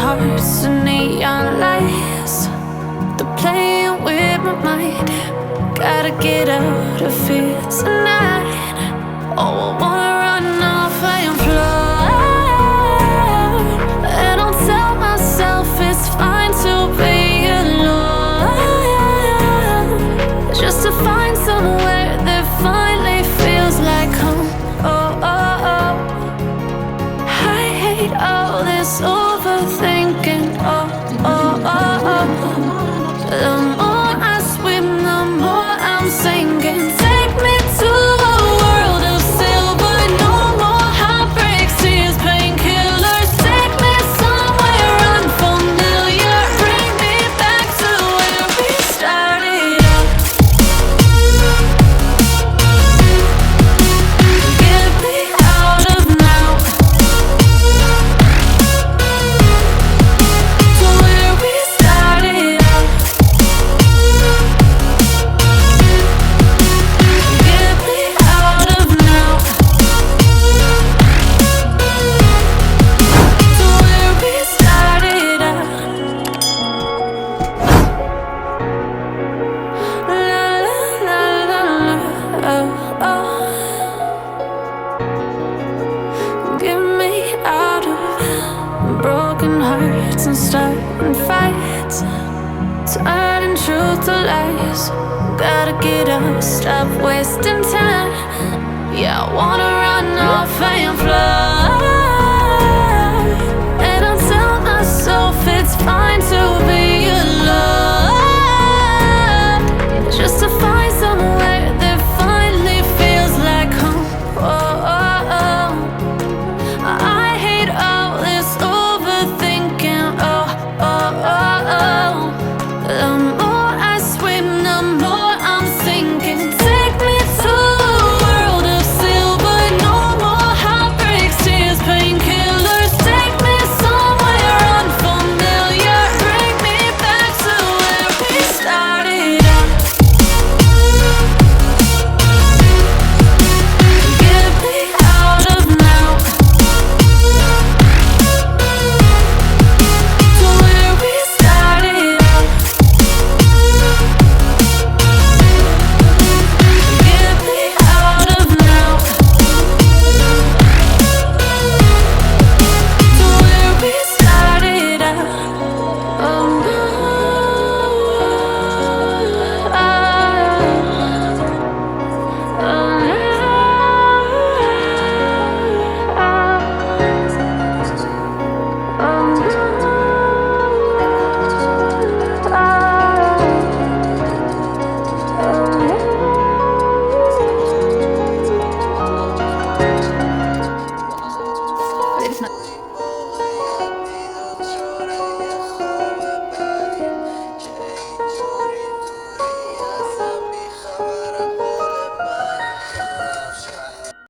hearts and neon lights. They're playing with my mind. Gotta get out of here tonight. Oh, I wanna run off and fly. And I'll tell myself it's fine to be alone, just to find somewhere that finally feels like home. Oh, oh, oh. I hate all this overthinking. Oh, oh, oh, oh. The more I swim, the more I'm sinking. Take me to a world of silver. No more heartbreaks, tears, painkillers. Take me somewhere unfamiliar. Bring me back to where we started out. Get me out of now, to where we started out. Get me out of now, to where we started out. La la la la la, oh, oh. Get me out of broken hearts and starting fights, turning truth to lies. Gotta get up, stop wasting time. Yeah, I wanna run off and fly.